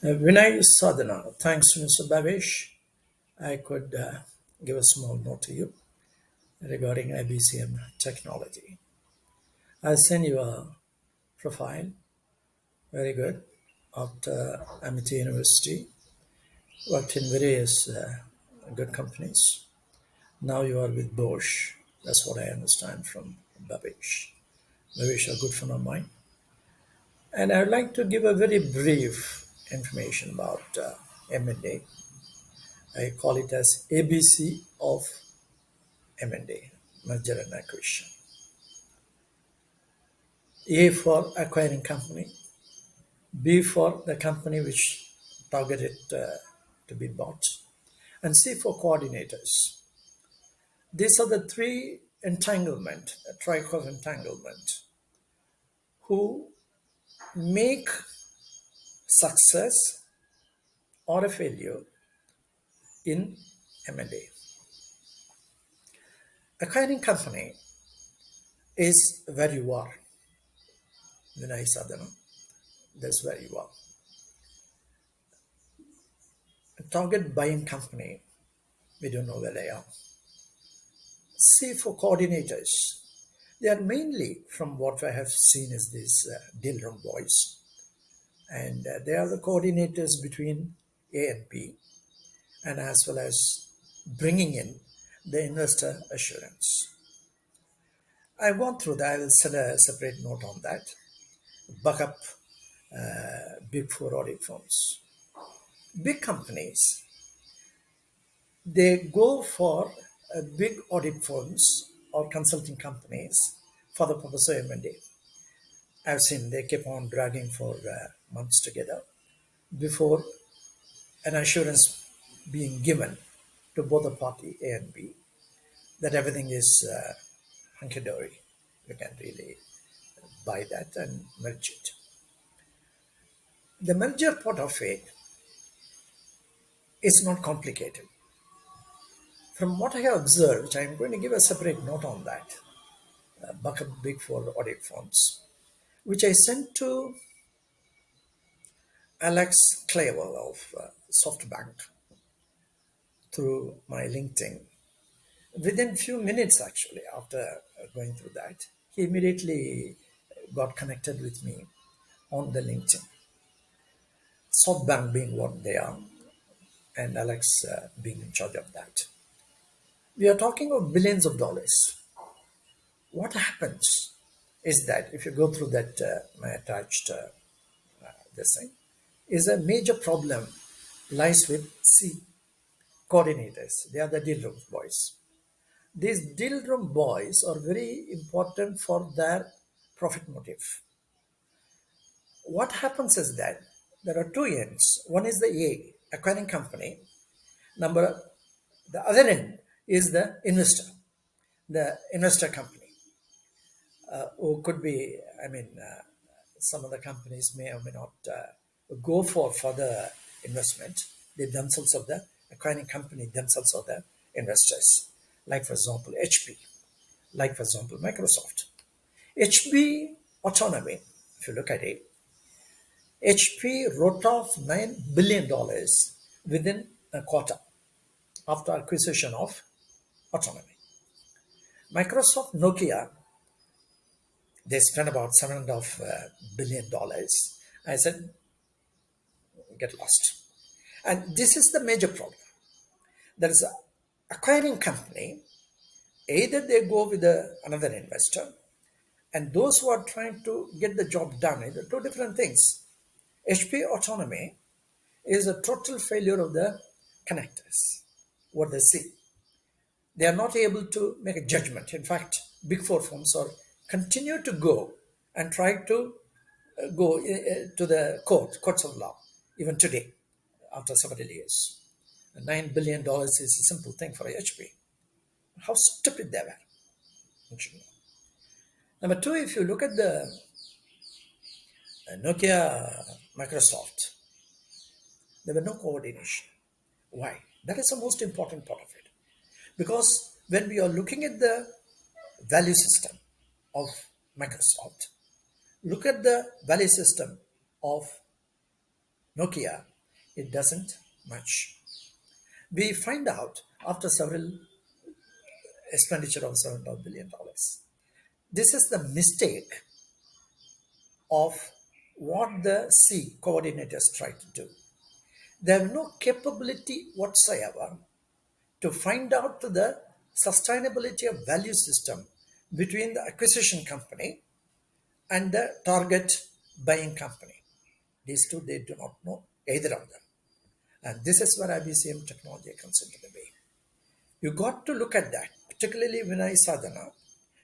Vinay Sadhana, thanks to Mr. Babesh. I could give a small note to you regarding IBCM Technology. I'll send you a profile, very good, after Amity University, worked in various good companies. Now you are with Bosch. That's what I understand from Babesh. Babesh, a good friend of mine. And I'd like to give a very brief information about M&A. I call it as ABC of M&A, merger and acquisition. A for acquiring company, B for the company which targeted to be bought, and C for coordinators. These are the three entanglement, a tricle entanglement, who make success or a failure in M&A. Acquiring company is where you are. Vinay Sadhana, that's where you are. A target buying company, we don't know where they are. C for coordinators. They are mainly, from what I have seen, is these deal room boys, and they are the coordinators between A and B, and as well as bringing in the investor assurance. I've gone through that. I will send a separate note on that. Buck up Big 4 audit firms. Big companies, they go for big audit firms or consulting companies for the purpose of M&A. I've seen they keep on dragging for months together before an assurance being given to both the party A and B that everything is hunky-dory. We can really buy that and merge it. The merger part of it is not complicated. From what I have observed, I'm going to give a separate note on that. Bucket Big 4 audit firms, which I sent to Alex Clavel of SoftBank through my LinkedIn. Within few minutes, actually, after going through that, he immediately got connected with me on the LinkedIn. SoftBank being what they are, and Alex being in charge of that. We are talking of billions of dollars. What happens is that if you go through that my attached this thing, is a major problem lies with C coordinators. They are the deal room boys. These deal room boys are very important for their profit motive. What happens is that there are two ends. One is the A, acquiring company. The other end is the investor company, who could be, some of the companies may or may not go for further investment. They themselves are the acquiring company, themselves are the investors. Like, for example, HP, like, for example, Microsoft. HP autonomy, if you look at it, HP wrote off $9 billion within a quarter after acquisition of autonomy. Microsoft Nokia, they spent about $7.5 billion. I said, get lost. And this is the major problem. There is an acquiring company, either they go with another investor, and those who are trying to get the job done, either two different things. HP autonomy is a total failure of the connectors, what they see. They are not able to make a judgment. In fact, Big 4 firms are continue to go and try to go to the courts of law, even today, after several years. $9 billion is a simple thing for HP. How stupid they were. Number two, if you look at the Nokia, Microsoft, there were no coordination. Why? That is the most important part of it. Because when we are looking at the value system of Microsoft, look at the value system of Nokia, It doesn't much. We find out after several expenditure of $7 billion. This is the mistake of what the C coordinators try to do. They have no capability whatsoever to find out the sustainability of value system between the acquisition company and the target buying company. These two, they do not know either of them. And this is where IBCM technology comes into the way. You got to look at that, particularly Vinay Sadhana.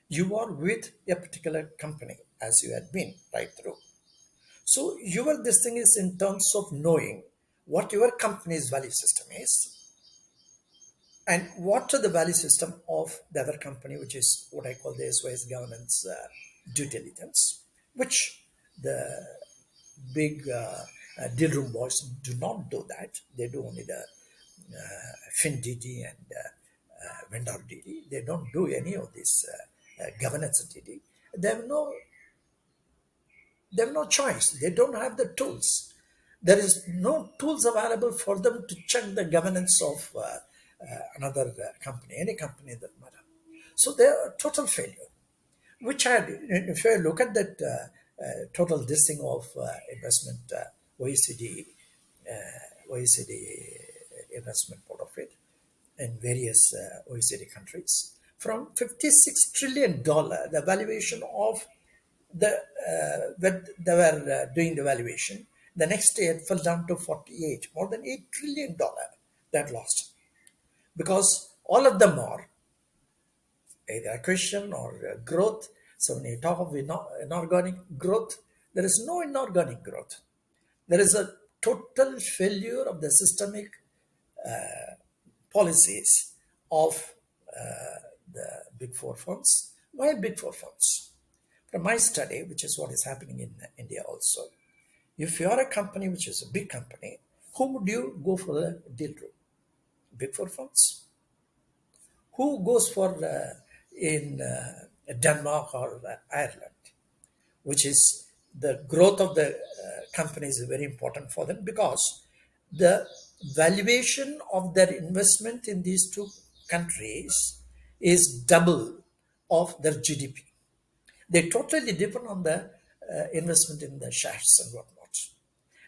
You are with a particular company as you had been right through. So your this thing is in terms of knowing what your company's value system is and what are the value system of the other company, which is what I call the SOS governance due diligence, which the big deal room boys do not do that. They do only the fin DD and vendor DD. They don't do any of this governance DD. They have no they have no choice. They don't have the tools. There is no tools available for them to check the governance of another company, any company that matter. So they are a total failure. Which had, if you look at that total listing of investment OECD, OECD investment portfolio in various OECD countries, from $56 trillion, the valuation of the when they were doing the valuation, the next day it fell down to 48, more than $8 trillion that lost because all of them are either acquisition or growth. So when you talk of inorganic growth, there is no inorganic growth. There is a total failure of the systemic policies of the big four firms. Why big four firms? From my study, which is what is happening in India also, if you are a company which is a big company, whom would you go for the deal room? Big four firms? Who goes for in Denmark or Ireland, which is the growth of the company is very important for them because the valuation of their investment in these two countries is double of their GDP. They totally depend on the investment in the shares and whatnot.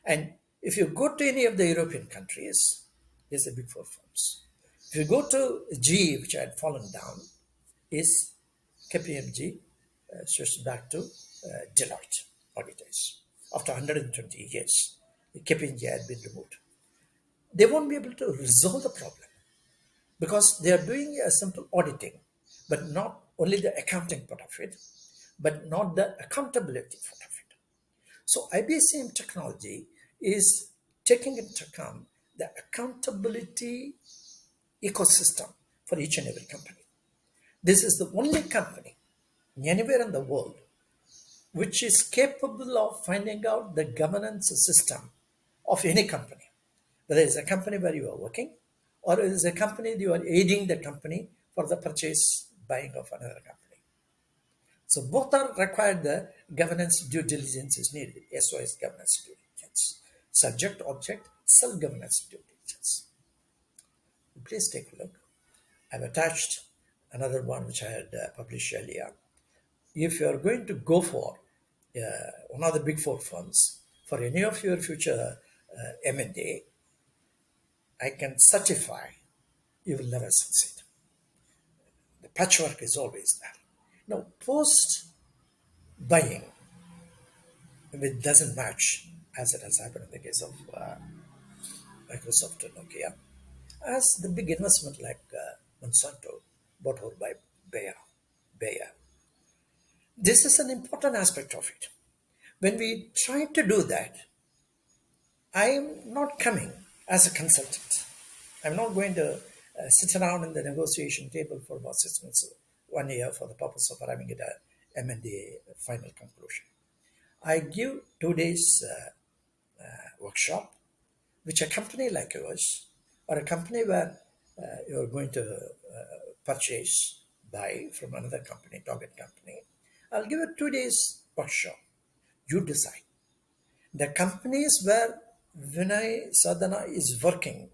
And if you go to any of the European countries, there's a big four firms. If you go to G, which had fallen down, is KPMG, switched back to Deloitte auditors. After 120 years, the KPMG had been removed. They won't be able to resolve the problem because they are doing a simple auditing, but not only the accounting part of it, but not the accountability part of it. So IBCM technology is taking into account the accountability ecosystem for each and every company. This is the only company anywhere in the world which is capable of finding out the governance system of any company. Whether it's a company where you are working or it is a company you are aiding the company for the purchase, buying of another company. So both are required. The governance due diligence is needed. SOS governance due diligence. Subject, object, self-governance due diligence. Please take a look. I've attached another one which I had published earlier. If you are going to go for one of the big four firms for any of your future M&A, I can certify you will never succeed. The patchwork is always there. Now, post buying, if it doesn't match, as it has happened in the case of Microsoft and Nokia, as the big investment like Monsanto bought over by Bayer. This is an important aspect of it. When we try to do that, I am not coming as a consultant. I'm not going to sit around in the negotiation table for about 6 months, 1 year for the purpose of arriving at a M&A final conclusion. I give 2 days workshop, which a company like yours or a company where you're going to purchase, buy from another company, target company, I'll give you 2 days workshop. You decide. The companies where Vinay Sadhana is working,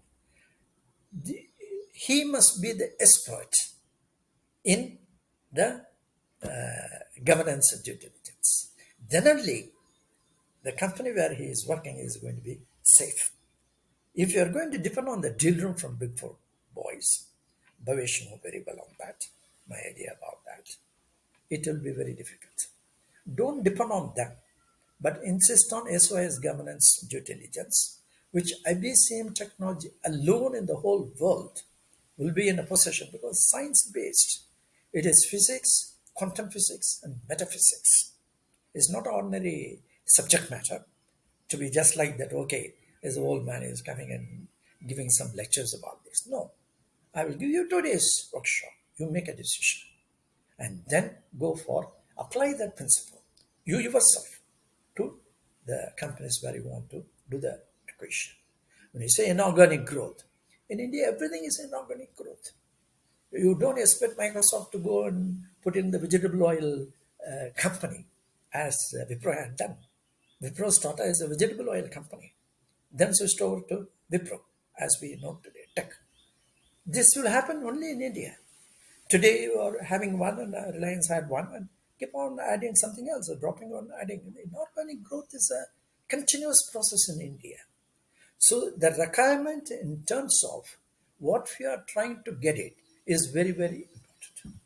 he must be the expert in the governance and due diligence. Then only the company where he is working is going to be safe. If you are going to depend on the deal room from Big Four boys, Bhavesh know very well on that, my idea about that, it will be very difficult. Don't depend on them, but insist on SOS governance due diligence, which IBCM Technology alone in the whole world will be in a possession because science based. It is physics, quantum physics, and metaphysics. It's not ordinary subject matter to be just like that. Okay, this old man is coming and giving some lectures about this. No, I will give you 2 days workshop. You make a decision and then go for apply that principle you yourself to the companies where you want to do the acquisition. When you say inorganic growth, in India everything is inorganic growth. You don't expect Microsoft to go and put in the vegetable oil company as Wipro had done. Wipro started as a vegetable oil company, then switched over to Wipro as we know today, tech. This will happen only in India. Today you are having one and Reliance had one and keep on adding something else or dropping on adding. Inorganic growth is a continuous process in India. So the requirement in terms of what we are trying to get it is very, very important.